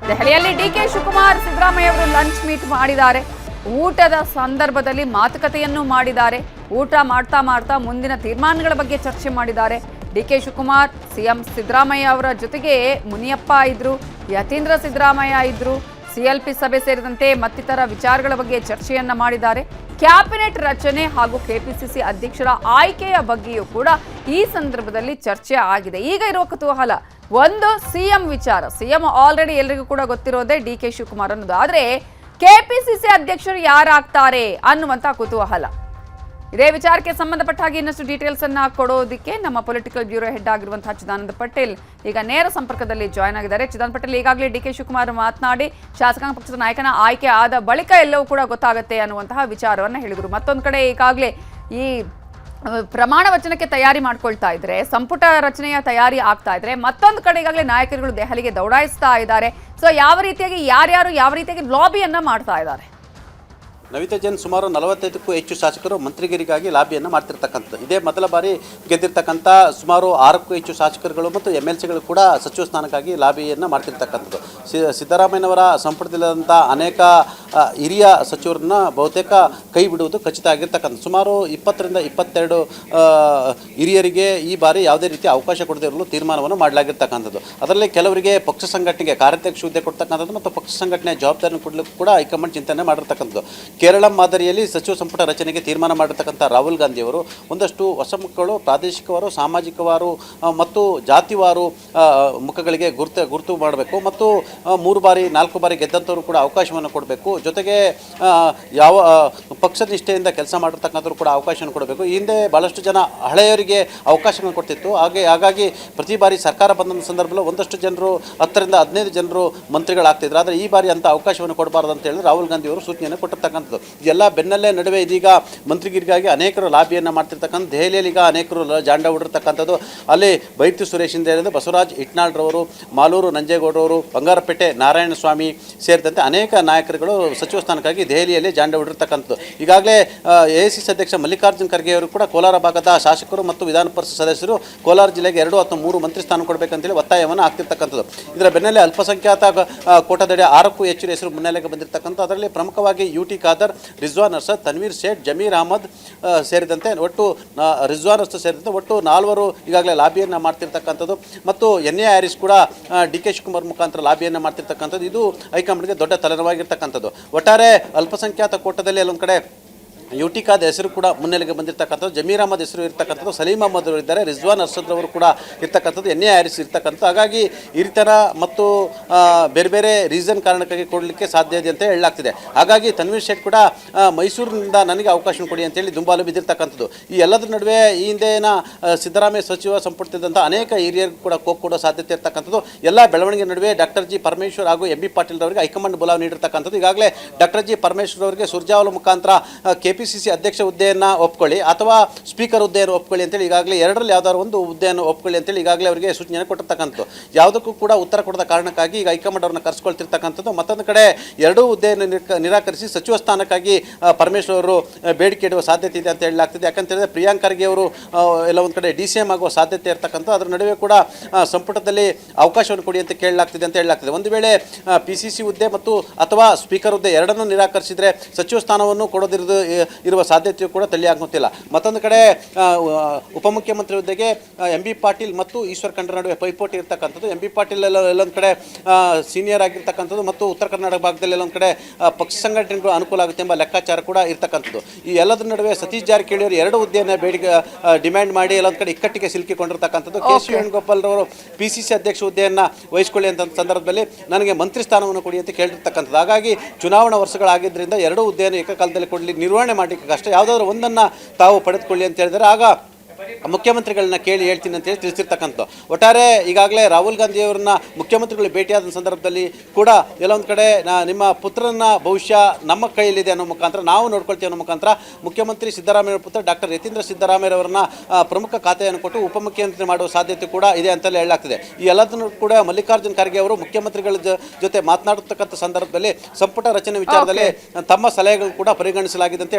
ದೆಹಲಿಯಲ್ಲಿ ಡಿಕೆ ಶಿವಕುಮಾರ್ ಸಿದ್ದರಾಮಯ್ಯ ಅವರು lunch meet ಮಾಡಿದ್ದಾರೆ. ಊಟದ ಸಂದರ್ಭದಲ್ಲಿ ಮಾತುಕತೆಯನ್ನು ಮಾಡಿದ್ದಾರೆ. ಊಟ ಮಾಡ್ತಾ ಮಾಡ್ತಾ ಮುಂದಿನ ತೀರ್ಮಾನಗಳ ಬಗ್ಗೆ ಚರ್ಚೆ ಮಾಡಿದ್ದಾರೆ. ಡಿಕೆ ಶಿವಕುಮಾರ್ ಸಿಎಂ ಸಿದ್ದರಾಮಯ್ಯ ಅವರ ಜೊತೆಗೆ ಮುನಿಯಪ್ಪ ಇದ್ರು, ಯತೀಂದ್ರ ಸಿದ್ದರಾಮಯ್ಯ ಇದ್ರು. ಸಿಎಲ್ಪಿ ಸಭೆ ಸೇರಿದಂತೆ ಮತ್ತಿತರ ವಿಚಾರಗಳ ಬಗ್ಗೆ ಚರ್ಚೆಯನ್ನ ಮಾಡಿದ್ದಾರೆ. ಕ್ಯಾಬಿನೆಟ್ ರಚನೆ ಹಾಗೂ ಕೆಪಿಸಿಸಿ ಅಧ್ಯಕ್ಷರ ಆಯ್ಕೆಯ ಬಗ್ಗೆಯೂ ಕೂಡ ಈ ಸಂದರ್ಭದಲ್ಲಿ ಚರ್ಚೆ ಆಗಿದೆ. ಈಗ ಇರುವ ಕುತೂಹಲ ಒಂದು ಸಿಎಂ ವಿಚಾರ. ಸಿಎಂ ಆಲ್ರೆಡಿ ಎಲ್ಲರಿಗೂ ಕೂಡ ಗೊತ್ತಿರೋದೇ ಡಿಕೆ ಶಿವಕುಮಾರ್ ಅನ್ನೋದು. ಆದರೆ ಕೆಪಿಸಿಸಿ ಅಧ್ಯಕ್ಷರು ಯಾರಾಗ್ತಾರೆ ಅನ್ನುವಂಥ ಕುತೂಹಲ. ಇದೇ ವಿಚಾರಕ್ಕೆ ಸಂಬಂಧಪಟ್ಟ ಹಾಗೆ ಇನ್ನಷ್ಟು ಡೀಟೇಲ್ಸ್ ಅನ್ನ ಕೊಡೋದಕ್ಕೆ ನಮ್ಮ ಪೊಲಿಟಿಕಲ್ ಬ್ಯೂರೋ ಹೆಡ್ ಆಗಿರುವಂತಹ ಚಿದಾನಂದ ಪಟೇಲ್ ಈಗ ನೇರ ಸಂಪರ್ಕದಲ್ಲಿ ಜಾಯ್ನ್ ಆಗಿದ್ದಾರೆ. ಚಿದಾನಂದ ಪಟೇಲ್, ಈಗಾಗಲೇ ಡಿಕೆ ಶಿವಕುಮಾರ್ ಮಾತನಾಡಿ ಶಾಸಕಾಂಗ ಪಕ್ಷದ ನಾಯಕನ ಆಯ್ಕೆ ಆದ ಬಳಿಕ ಎಲ್ಲವೂ ಕೂಡ ಗೊತ್ತಾಗುತ್ತೆ ಅನ್ನುವಂತಹ ವಿಚಾರವನ್ನು ಹೇಳಿದರು. ಮತ್ತೊಂದು ಕಡೆ ಈಗಾಗಲೇ ಈ ಪ್ರಮಾಣ ವಚನಕ್ಕೆ ತಯಾರಿ ಮಾಡ್ಕೊಳ್ತಾ ಇದ್ರೆ, ಸಂಪುಟ ರಚನೆಯ ತಯಾರಿ ಆಗ್ತಾ ಇದ್ರೆ, ಮತ್ತೊಂದು ಕಡೆ ಈಗಾಗಲೇ ನಾಯಕರುಗಳು ದೆಹಲಿಗೆ ದೌಡಾಯಿಸ್ತಾ ಇದ್ದಾರೆ. ಸೊ ಯಾವ ರೀತಿಯಾಗಿ ಯಾರ್ಯಾರು ಯಾವ ರೀತಿಯಾಗಿ ಲಾಬಿಯನ್ನ ಮಾಡ್ತಾ ಇದ್ದಾರೆ? ನವಿತಾ ಜೈನ್ ಸುಮಾರು 45ಕ್ಕೂ ಹೆಚ್ಚು ಶಾಸಕರು ಮಂತ್ರಿಗಿರಿಗಾಗಿ ಲಾಬಿಯನ್ನು ಮಾಡ್ತಿರ್ತಕ್ಕಂಥದ್ದು. ಇದೇ ಮೊದಲ ಬಾರಿ ಗೆದ್ದಿರ್ತಕ್ಕಂಥ ಸುಮಾರು 6ಕ್ಕೂ ಹೆಚ್ಚು ಶಾಸಕರುಗಳು ಮತ್ತು MLCಗಳು ಕೂಡ ಸಚಿವ ಸ್ಥಾನಕ್ಕಾಗಿ ಲಾಬಿಯನ್ನು ಮಾಡ್ತಿರ್ತಕ್ಕಂಥದ್ದು. ಸಿದ್ದರಾಮಯ್ಯನವರ ಸಂಪುಟದಲ್ಲಿದ್ದಂಥ ಅನೇಕ ಹಿರಿಯ ಸಚಿವರನ್ನ ಬಹುತೇಕ ಕೈ ಬಿಡುವುದು ಖಚಿತ ಆಗಿರ್ತಕ್ಕಂಥದ್ದು. ಸುಮಾರು 20 ರಿಂದ 22 ಹಿರಿಯರಿಗೆ ಈ ಬಾರಿ ಯಾವುದೇ ರೀತಿ ಅವಕಾಶ ಕೊಡದೇ ಇರಲು ತೀರ್ಮಾನವನ್ನು ಮಾಡಲಾಗಿರ್ತಕ್ಕಂಥದ್ದು. ಅದರಲ್ಲಿ ಕೆಲವರಿಗೆ ಪಕ್ಷ ಸಂಘಟನೆಗೆ ಕಾರ್ಯಾಧ್ಯಕ್ಷ ಹುದ್ದೆ ಕೊಡ್ತಕ್ಕಂಥದ್ದು ಮತ್ತು ಪಕ್ಷ ಸಂಘಟನೆಯ ಜವಾಬ್ದಾರಿಯನ್ನು ಕೊಡಲಿಕ್ಕೆ ಕೂಡ ಹೈಕಮಾಂಡ್ ಚಿಂತನೆ ಮಾಡಿರ್ತಕ್ಕಂಥದ್ದು. ಕೇರಳ ಮಾದರಿಯಲ್ಲಿ ಸಚಿವ ಸಂಪುಟ ರಚನೆಗೆ ತೀರ್ಮಾನ ಮಾಡಿರ್ತಕ್ಕಂಥ ರಾಹುಲ್ ಗಾಂಧಿಯವರು ಒಂದಷ್ಟು ಹೊಸ ಮುಖಗಳು, ಪ್ರಾದೇಶಿಕವಾರು, ಸಾಮಾಜಿಕವಾರು ಮತ್ತು ಜಾತಿವಾರು ಮುಖಗಳಿಗೆ ಗುರುತು ಮಾಡಬೇಕು ಮತ್ತು 3 ಬಾರಿ 4 ಬಾರಿ ಗೆದ್ದಂಥವರು ಕೂಡ ಅವಕಾಶವನ್ನು ಕೊಡಬೇಕು. ಜೊತೆಗೆ ಯಾವ ಪಕ್ಷ ನಿಷ್ಠೆಯಿಂದ ಕೆಲಸ ಮಾಡಿರ್ತಕ್ಕಂಥವ್ರು ಕೂಡ ಅವಕಾಶವನ್ನು ಕೊಡಬೇಕು. ಈ ಹಿಂದೆ ಭಾಳಷ್ಟು ಜನ ಹಳೆಯವರಿಗೆ ಅವಕಾಶವನ್ನು ಕೊಡ್ತಿತ್ತು. ಹಾಗಾಗಿ ಪ್ರತಿ ಬಾರಿ ಸರ್ಕಾರ ಬಂದ ಸಂದರ್ಭದಲ್ಲಿ ಒಂದಷ್ಟು ಜನರು 10 ರಿಂದ 15 ಜನರು ಮಂತ್ರಿಗಳಾಗ್ತಿದ್ರು. ಆದರೆ ಈ ಬಾರಿ ಅಂಥ ಅವಕಾಶವನ್ನು ಕೊಡಬಾರ್ದು ಅಂತ ಹೇಳಿ ರಾಹುಲ್ ಗಾಂಧಿ ಅವರು ಸೂಚನೆಯನ್ನು ಕೊಟ್ಟಿರ್ತಕ್ಕಂಥದ್ದು. ಎಲ್ಲ ಬೆನ್ನಲ್ಲೇ ನಡುವೆ ಇದೀಗ ಮಂತ್ರಿಗಿರಿಗಾಗಿ ಅನೇಕರು ಲಾಬಿಯನ್ನು ಮಾಡ್ತಿರ್ತಕ್ಕಂಥ ದೆಹಲಿಯಲ್ಲಿ ಈಗ ಅನೇಕರು ಜಾಂಡ ಹೊಡಿರ್ತಕ್ಕಂಥದ್ದು. ಅಲ್ಲಿ ಬೈತು ಸುರೇಶಿಂದ ಹೇಳಿದ ಬಸವರಾಜ್ ಇಟ್ನಾಳ್ರವರು, ಮಾಲೂರು ನಂಜೇಗೌಡರವರು, ಬಂಗಾರಪೇಟೆ ನಾರಾಯಣಸ್ವಾಮಿ ಸೇರಿದಂತೆ ಅನೇಕ ನಾಯಕರುಗಳು ಸಚಿವ ಸ್ಥಾನಕ್ಕಾಗಿ ದೆಹಲಿಯಲ್ಲಿ ಜಾಂಡ ಹೊಡಿರ್ತಕ್ಕಂಥದ್ದು. ಈಗಾಗಲೇ AICC ಅಧ್ಯಕ್ಷ ಮಲ್ಲಿಕಾರ್ಜುನ್ ಖರ್ಗೆ ಅವರು ಕೂಡ ಕೋಲಾರ ಭಾಗದ ಶಾಸಕರು ಮತ್ತು ವಿಧಾನ ಪರಿಷತ್ ಸದಸ್ಯರು ಕೋಲಾರ ಜಿಲ್ಲೆಗೆ 2 ಅಥವಾ 3 ಮಂತ್ರಿ ಸ್ಥಾನ ಕೊಡಬೇಕಂತೇಳಿ ಒತ್ತಾಯವನ್ನು ಆಗ್ತಿರ್ತಕ್ಕಂಥದ್ದು. ಇದರ ಬೆನ್ನಲ್ಲೇ ಅಲ್ಪಸಂಖ್ಯಾತ ಕೋಟಾದಡಿ 6ಕ್ಕೂ ಹೆಚ್ಚು ಹೆಸರು ಮುನ್ನೆಲೆಗೆ ಬಂದಿರತಕ್ಕಂಥ. ಅದರಲ್ಲಿ ಪ್ರಮುಖವಾಗಿ UT ಖಾದರ್, ರಿಜ್ವಾನ್ ಅರ್ಷದ್, ತನ್ವೀರ್ ಸೇಠ್, ಜಮೀರ್ ಅಹಮದ್ ಸೇರಿದಂತೆ ಒಟ್ಟು ರಿಜ್ವಾನ್ ಅರ್ಷದ್ ಸೇರಿದಂತೆ ಒಟ್ಟು 4 ಈಗಾಗಲೇ ಲಾಬಿಯನ್ನು ಮಾಡ್ತಿರ್ತಕ್ಕಂಥದ್ದು. ಮತ್ತು NA ಹ್ಯಾರಿಸ್ ಕೂಡ DK ಶಿವಕುಮಾರ್ ಮುಖಾಂತರ ಲಾಬಿಯನ್ನು ಮಾಡ್ತಿರ್ತಕ್ಕಂಥದ್ದು. ಇದು ಹೈಕಮಾಂಡ್ಗೆ ದೊಡ್ಡ ತಲೆನೋವಾಗಿರ್ತಕ್ಕಂಥದ್ದು. ಒಟ್ಟಾರೆ ಅಲ್ಪಸಂಖ್ಯಾತ ಕೋಟಾದಲ್ಲಿ ಅಲ್ಲೊಂದು ಕಡೆ UT ಖಾದರ್ ಹೆಸರು ಕೂಡ ಮುನ್ನೆಲೆಗೆ ಬಂದಿರತಕ್ಕಂಥದ್ದು. ಜಮೀರ್ ಅಹಮದ್ ಹೆಸರು ಇರ್ತಕ್ಕಂಥದ್ದು, ಸಲೀಂ ಅಹಮದ್ ಅವರು ಇದ್ದಾರೆ, ರಿಜ್ವಾನ್ ಅರ್ಷದ್ ಅವರು ಕೂಡ ಇರ್ತಕ್ಕಂಥದ್ದು, NA ಹ್ಯಾರಿಸ್ ಇರ್ತಕ್ಕಂಥದ್ದು. ಹಾಗಾಗಿ ಹಿರಿತನ ಮತ್ತು ಬೇರೆ ಬೇರೆ ರೀಸನ್ ಕಾರಣಕ್ಕಾಗಿ ಕೊಡಲಿಕ್ಕೆ ಸಾಧ್ಯ ಇದೆ ಅಂತ ಹೇಳಲಾಗ್ತಿದೆ. ಹಾಗಾಗಿ ತನ್ವೀರ್ ಸೇಠ್ ಕೂಡ ಮೈಸೂರಿನಿಂದ ನನಗೆ ಅವಕಾಶ ಕೊಡಿ ಅಂತೇಳಿ ದುಂಬಾಲು ಬಿದ್ದಿರ್ತಕ್ಕಂಥದ್ದು. ಈ ಎಲ್ಲದರ ನಡುವೆ ಈ ಹಿಂದೆನ ಸಿದ್ದರಾಮಯ್ಯ ಸಚಿವ ಸಂಪುಟದಂಥ ಅನೇಕ ಹಿರಿಯರಿಗೂ ಕೂಡ ಕೋಕ್ ಕೊಡೋ ಸಾಧ್ಯತೆ ಇರ್ತಕ್ಕಂಥದ್ದು. ಎಲ್ಲ ಬೆಳವಣಿಗೆ ನಡುವೆ ಡಾಕ್ಟರ್ ಜಿ ಪರಮೇಶ್ವರ್ ಹಾಗೂ MB ಪಾಟೀಲ್ ಅವರಿಗೆ ಹೈಕಮಾಂಡ್ ಬುಲಾವ್ ನೀಡಿರ್ತಕ್ಕಂಥದ್ದು. ಈಗಾಗಲೇ ಡಾಕ್ಟರ್ ಜಿ ಪರಮೇಶ್ವರ್ ಅವರಿಗೆ ಸುರ್ಜಾವಲ ಮುಖಾಂತರ KPCC ಅಧ್ಯಕ್ಷ ಹುದ್ದೆಯನ್ನು ಒಪ್ಕೊಳ್ಳಿ ಅಥವಾ ಸ್ಪೀಕರ್ ಹುದ್ದೆಯನ್ನು ಒಪ್ಕೊಳ್ಳಿ ಅಂತೇಳಿ ಈಗಾಗಲೇ ಎರಡರಲ್ಲಿ ಯಾವ್ದಾದ್ರು ಒಂದು ಹುದ್ದೆಯನ್ನು ಒಪ್ಕೊಳ್ಳಿ ಅಂತೇಳಿ ಈಗಾಗಲೇ ಅವರಿಗೆ ಸೂಚನೆ ಕೊಟ್ಟಿರ್ತಕ್ಕಂಥದ್ದು. ಯಾವುದಕ್ಕೂ ಕೂಡ ಉತ್ತರ ಕೊಡದ ಕಾರಣಕ್ಕಾಗಿ ಈಗ ಹೈಕಮಾಂಡ್ ಅವ್ರನ್ನ ಕರೆಸ್ಕೊಳ್ತಿರ್ತಕ್ಕಂಥದ್ದು. ಮತ್ತೊಂದು ಕಡೆ 2 ಹುದ್ದೆಯನ್ನು ನಿರಾಕರಿಸಿ ಸಚಿವ ಸ್ಥಾನಕ್ಕಾಗಿ ಪರಮೇಶ್ವರ್ ಅವರು ಬೇಡಿಕೆ ಇಡುವ ಸಾಧ್ಯತೆ ಇದೆ ಅಂತ ಹೇಳಲಾಗ್ತಿದೆ. ಯಾಕಂತ ಹೇಳಿದ್ರೆ ಪ್ರಿಯಾಂಕ್ ಖರ್ಗೆ ಅವರು ಎಲ್ಲ ಒಂದು ಕಡೆ DCM ಆಗುವ ಸಾಧ್ಯತೆ ಇರ್ತಕ್ಕಂಥ. ಅದರ ನಡುವೆ ಕೂಡ ಸಂಪುಟದಲ್ಲಿ ಅವಕಾಶವನ್ನು ಕೊಡಿ ಅಂತ ಕೇಳಲಾಗ್ತಿದೆ ಅಂತ ಹೇಳಲಾಗ್ತಿದೆ. ಒಂದು ವೇಳೆ PCC ಹುದ್ದೆ ಮತ್ತು ಅಥವಾ ಸ್ಪೀಕರ್ ಹುದ್ದೆ ಎರಡನ್ನೂ ನಿರಾಕರಿಸಿದರೆ ಸಚಿವ ಸ್ಥಾನವನ್ನು ಕೊಡೋದಿರೋದು ಇರುವ ಸಾಧ್ಯತೆಯೂ ಕೂಡ ತಳ್ಳಿ ಆಗುತ್ತಿಲ್ಲ. ಮತ್ತೊಂದು ಕಡೆ ಉಪಮುಖ್ಯಮಂತ್ರಿ ಹುದ್ದೆಗೆ MB ಪಾಟೀಲ್ ಮತ್ತು ಈಶ್ವರ್ ಖಂಡ್ರೆ ನಡುವೆ ಪೈಪೋಟಿ ಇರ್ತಕ್ಕಂಥದ್ದು. MB ಪಾಟೀಲ್ ಎಲ್ಲೊಂದು ಕಡೆ ಸೀನಿಯರ್ ಆಗಿರ್ತಕ್ಕಂಥದ್ದು ಮತ್ತು ಉತ್ತರ ಕರ್ನಾಟಕ ಭಾಗದಲ್ಲಿ ಎಲ್ಲೊಂದು ಕಡೆ ಪಕ್ಷ ಸಂಘಟನೆಗಳು ಅನುಕೂಲ ಆಗುತ್ತೆ ಎಂಬ ಲೆಕ್ಕಾಚಾರ ಕೂಡ ಇರ್ತಕ್ಕಂಥದ್ದು. ಈ ಎಲ್ಲದರ ನಡುವೆ ಸತೀಶ್ ಜಾರಕಿಹೊಳಿ ಅವರು 2 ಹುದ್ದೆಯನ್ನು ಡಿಮ್ಯಾಂಡ್ ಮಾಡಿ ಎಲ್ಲೊಂದು ಕಡೆ ಇಕ್ಕಟ್ಟಿಗೆ ಸಿಲುಕಿಕೊಂಡಿರ್ತಕ್ಕಂಥದ್ದು. KC ವೇಣುಗೋಪಾಲ್ ಅವರು PCC ಅಧ್ಯಕ್ಷ ಹುದ್ದೆಯನ್ನು ವಹಿಸಿಕೊಳ್ಳಿ ಅಂತ ಸಂದರ್ಭದಲ್ಲಿ ನನಗೆ ಮಂತ್ರಿ ಸ್ಥಾನವನ್ನು ಕೊಡಿ ಅಂತ ಕೇಳಿರ್ತಕ್ಕಂಥದ್ದು. ಹಾಗಾಗಿ ಚುನಾವಣಾ ವರ್ಷಗಳಾಗಿದ್ದರಿಂದ 2 ಹುದ್ದೆಯನ್ನು ಏಕಕಾಲದಲ್ಲಿ ಕೊಡಲಿ ನಿರ್ವಹಣೆ ಮಾಡಲಿಕ್ಕೆ ಕಷ್ಟ. ಯಾವುದಾದ್ರೂ ಒಂದನ್ನು ತಾವು ಪಡೆದುಕೊಳ್ಳಿ ಅಂತ ಹೇಳಿದರೆ ಆಗ ಮುಖ್ಯಮಂತ್ರಿಗಳನ್ನ ಕೇಳಿ ಹೇಳ್ತೀನಿ ಅಂತೇಳಿ ತಿಳಿಸಿರ್ತಕ್ಕಂಥ. ಒಟ್ಟಾರೆ ಈಗಾಗಲೇ ರಾಹುಲ್ ಗಾಂಧಿಯವರನ್ನ ಮುಖ್ಯಮಂತ್ರಿಗಳು ಭೇಟಿಯಾದ ಸಂದರ್ಭದಲ್ಲಿ ಕೂಡ ಎಲ್ಲೊಂದು ಕಡೆ ನಿಮ್ಮ ಪುತ್ರನ ಭವಿಷ್ಯ ನಮ್ಮ ಕೈಯಲ್ಲಿದೆ ಅನ್ನೋ ಮುಖಾಂತರ ನಾವು ನೋಡ್ಕೊಳ್ತೀವಿ ಅನ್ನೋ ಮುಖಾಂತರ ಮುಖ್ಯಮಂತ್ರಿ ಸಿದ್ದರಾಮಯ್ಯ ಪುತ್ರ ಡಾಕ್ಟರ್ ಯತೀಂದ್ರ ಸಿದ್ದರಾಮಯ್ಯವರನ್ನ ಪ್ರಮುಖ ಖಾತೆಯನ್ನು ಕೊಟ್ಟು ಉಪಮುಖ್ಯಮಂತ್ರಿ ಮಾಡುವ ಸಾಧ್ಯತೆ ಕೂಡ ಇದೆ ಅಂತಲೇ ಹೇಳಲಾಗ್ತಿದೆ. ಈ ಎಲ್ಲದನ್ನು ಕೂಡ ಮಲ್ಲಿಕಾರ್ಜುನ್ ಖರ್ಗೆ ಅವರು ಮುಖ್ಯಮಂತ್ರಿಗಳ ಜೊತೆ ಮಾತನಾಡತಕ್ಕಂಥ ಸಂದರ್ಭದಲ್ಲಿ ಸಂಪುಟ ರಚನೆ ವಿಚಾರದಲ್ಲಿ ತಮ್ಮ ಸಲಹೆಗಳು ಕೂಡ ಪರಿಗಣಿಸಲಾಗಿದೆ ಅಂತ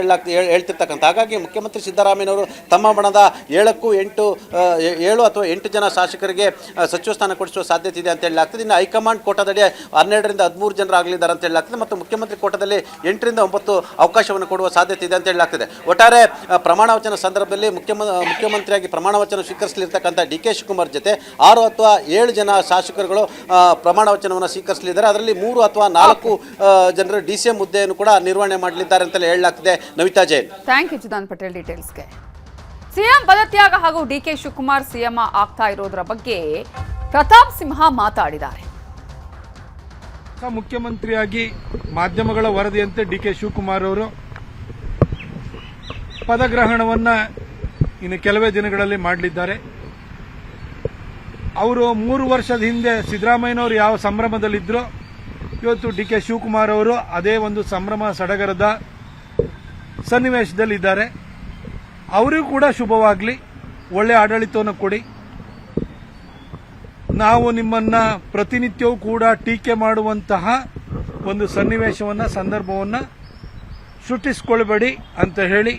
ಹೇಳ್ತಿರ್ತಕ್ಕಂಥ. ಹಾಗಾಗಿ ಮುಖ್ಯಮಂತ್ರಿ ಸಿದ್ದರಾಮಯ್ಯನವರು ತಮ್ಮ ಬಣದ 7 ಅಥವಾ 8 ಜನ ಶಾಸಕರಿಗೆ ಸಚಿವ ಸ್ಥಾನ ಕೊಡಿಸುವ ಸಾಧ್ಯತೆ ಇದೆ ಅಂತ ಹೇಳಲಾಗ್ತದೆ. ಇನ್ನು ಹೈಕಮಾಂಡ್ ಕೋಟಾದಡಿ 12ರಿಂದ 13 ಜನರು ಆಗಲಿದ್ದಾರೆ ಅಂತ ಹೇಳಲಾಗ್ತದೆ ಮತ್ತು ಮುಖ್ಯಮಂತ್ರಿ ಕೋಟಾದಲ್ಲಿ 8ರಿಂದ 9 ಅವಕಾಶವನ್ನು ಕೊಡುವ ಸಾಧ್ಯತೆ ಇದೆ ಅಂತ ಹೇಳಲಾಗ್ತದೆ. ಒಟ್ಟಾರೆ ಪ್ರಮಾಣ ವಚನ ಸಂದರ್ಭದಲ್ಲಿ ಮುಖ್ಯಮಂತ್ರಿಯಾಗಿ ಪ್ರಮಾಣ ವಚನ ಸ್ವೀಕರಿಸಲಿರ್ತಕ್ಕಂಥ ಡಿ.ಕೆ. ಶಿವಕುಮಾರ್ ಜೊತೆ 6 ಅಥವಾ 7 ಜನ ಶಾಸಕರುಗಳು ಪ್ರಮಾಣ ವಚನವನ್ನು ಸ್ವೀಕರಿಸಲಿದ್ದಾರೆ. ಅದರಲ್ಲಿ 3 ಅಥವಾ 4 ಜನರು ಡಿ.ಸಿ.ಎಂ ಹುದ್ದೆಯನ್ನು ಕೂಡ ನಿರ್ವಹಣೆ ಮಾಡಲಿದ್ದಾರೆ ಅಂತ ಹೇಳಲಾಗ್ತದೆ. ನವಿತಾ ಜೈನ್. ಥ್ಯಾಂಕ್ ಯು ಚಿದಾನ್ ಪಟೇಲ್ ಡೀಟೇಲ್ಸ್ಗೆ. ಸಿಎಂ ಪದತ್ಯಾಗ ಹಾಗೂ ಡಿ.ಕೆ. ಶಿವಕುಮಾರ್ ಸಿಎಂ ಆಗ್ತಾ ಇರೋದ್ರ ಬಗ್ಗೆ ಪ್ರತಾಪ್ ಸಿಂಹ ಮಾತಾಡಿದ್ದಾರೆ. ಮುಖ್ಯಮಂತ್ರಿಯಾಗಿ ಮಾಧ್ಯಮಗಳ ವರದಿಯಂತೆ ಡಿ.ಕೆ. ಶಿವಕುಮಾರ್ ಅವರು ಪದಗ್ರಹಣವನ್ನು ಇನ್ನು ಕೆಲವೇ ದಿನಗಳಲ್ಲಿ ಮಾಡಲಿದ್ದಾರೆ. ಅವರು 3 ವರ್ಷದ ಹಿಂದೆ ಸಿದ್ದರಾಮಯ್ಯನವರು ಯಾವ ಸಂಭ್ರಮದಲ್ಲಿದ್ದರೋ ಇವತ್ತು ಡಿ.ಕೆ. ಶಿವಕುಮಾರ್ ಅವರು ಅದೇ ಒಂದು ಸಂಭ್ರಮ ಸಡಗರದ ಸನ್ನಿವೇಶದಲ್ಲಿದ್ದಾರೆ. ಅವರಿಗೂ ಕೂಡ ಶುಭವಾಗಲಿ, ಒಳ್ಳೆ ಆಡಳಿತವನ್ನು ಕೊಡಿ. ನಾವು ನಿಮ್ಮನ್ನು ಪ್ರತಿನಿತ್ಯವೂ ಕೂಡ ಟೀಕೆ ಮಾಡುವಂತಹ ಒಂದು ಸನ್ನಿವೇಶವನ್ನು ಸಂದರ್ಭವನ್ನು ಸೃಷ್ಟಿಸಿಕೊಳ್ಬೇಡಿ ಅಂತ ಹೇಳಿ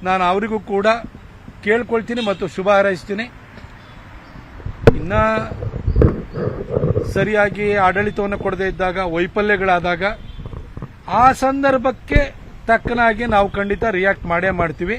ನಾನು ಅವರಿಗೂ ಕೂಡ ಕೇಳ್ಕೊಳ್ತೀನಿ ಮತ್ತು ಶುಭ ಹಾರೈಸ್ತೀನಿ. ಇನ್ನು ಸರಿಯಾಗಿ ಆಡಳಿತವನ್ನು ಕೊಡದೇ ಇದ್ದಾಗ, ವೈಫಲ್ಯಗಳಾದಾಗ ಆ ಸಂದರ್ಭಕ್ಕೆ ತಕ್ಕನಾಗಿ ನಾವು ಖಂಡಿತ ರಿಯಾಕ್ಟ್ ಮಾಡೇ ಮಾಡ್ತೀವಿ.